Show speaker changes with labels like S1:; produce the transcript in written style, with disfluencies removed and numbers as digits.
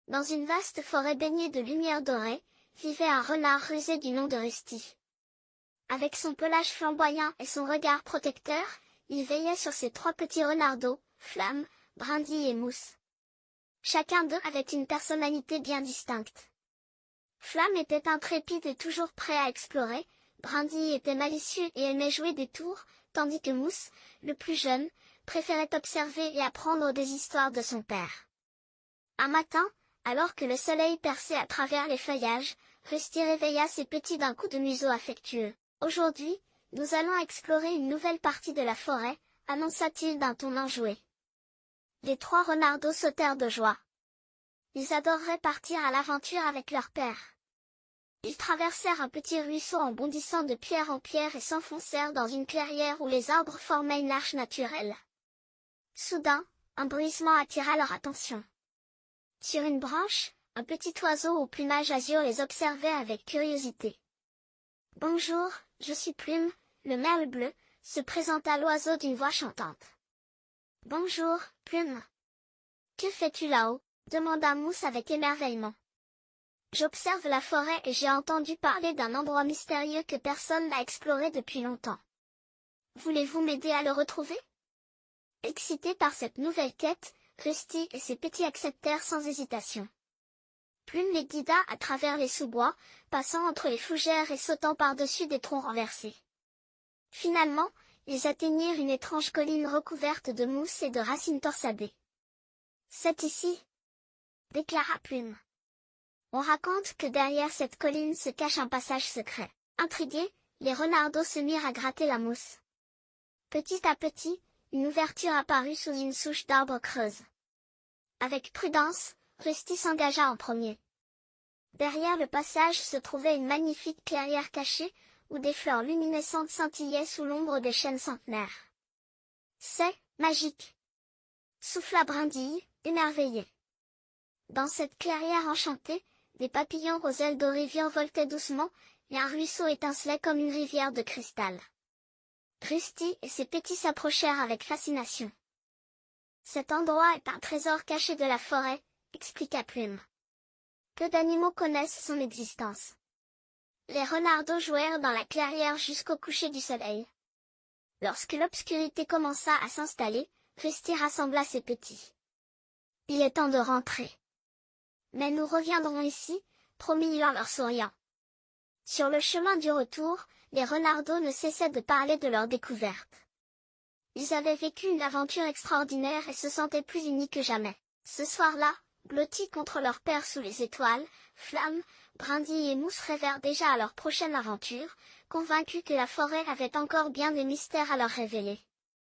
S1: Dans une vaste forêt baignée de lumière dorée, vivait un renard rusé du nom de Rusty. Avec son pelage flamboyant et son regard protecteur, il veillait sur ses trois petits renardeaux, Flamme, Brindille et Mousse. Chacun d'eux avait une personnalité bien distincte. Flamme était intrépide et toujours prêt à explorer, Brindille était malicieux et aimait jouer des tours, tandis que Mousse, le plus jeune, préférait observer et apprendre des histoires de son père. Un matin, alors que le soleil perçait à travers les feuillages, Rusty réveilla ses petits d'un coup de museau affectueux. « Aujourd'hui, nous allons explorer une nouvelle partie de la forêt, » annonça-t-il d'un ton enjoué. Les trois renardeaux sautèrent de joie. Ils adoreraient partir à l'aventure avec leur père. Ils traversèrent un petit ruisseau en bondissant de pierre en pierre et s'enfoncèrent dans une clairière où les arbres formaient une arche naturelle. Soudain, un bruissement attira leur attention. Sur une branche, un petit oiseau au plumage azur les observait avec curiosité. « Bonjour, je suis Plume, le merle bleu », se présenta l'oiseau d'une voix chantante. « Bonjour, Plume. Que fais-tu là-haut » demanda Mousse avec émerveillement. « J'observe la forêt et j'ai entendu parler d'un endroit mystérieux que personne n'a exploré depuis longtemps. Voulez-vous m'aider à le retrouver ?» Excités par cette nouvelle quête, Rusty et ses petits acceptèrent sans hésitation. Plume les guida à travers les sous-bois, passant entre les fougères et sautant par-dessus des troncs renversés. Finalement, ils atteignirent une étrange colline recouverte de mousse et de racines torsadées. « C'est ici » déclara Plume. « On raconte que derrière cette colline se cache un passage secret. » Intrigués, les renardeaux se mirent à gratter la mousse. Petit à petit, une ouverture apparut sous une souche d'arbre creuse. Avec prudence, Rusty s'engagea en premier. Derrière le passage se trouvait une magnifique clairière cachée, où des fleurs luminescentes scintillaient sous l'ombre des chênes centenaires. « C'est magique !» souffla Brindille, émerveillée. Dans cette clairière enchantée, des papillons aux ailes dorées virevoltaient doucement, et un ruisseau étincelait comme une rivière de cristal. Rusty et ses petits s'approchèrent avec fascination. « Cet endroit est un trésor caché de la forêt », expliqua Plume. « Peu d'animaux connaissent son existence. » Les renardeaux jouèrent dans la clairière jusqu'au coucher du soleil. Lorsque l'obscurité commença à s'installer, Rusty rassembla ses petits. « Il est temps de rentrer. Mais nous reviendrons ici, » promit-il en leur souriant. Sur le chemin du retour, les renardeaux ne cessaient de parler de leur découverte. Ils avaient vécu une aventure extraordinaire et se sentaient plus unis que jamais. Ce soir-là, blottis contre leur père sous les étoiles, Flamme, Brindille et Mousse rêvèrent déjà à leur prochaine aventure, convaincus que la forêt avait encore bien des mystères à leur révéler.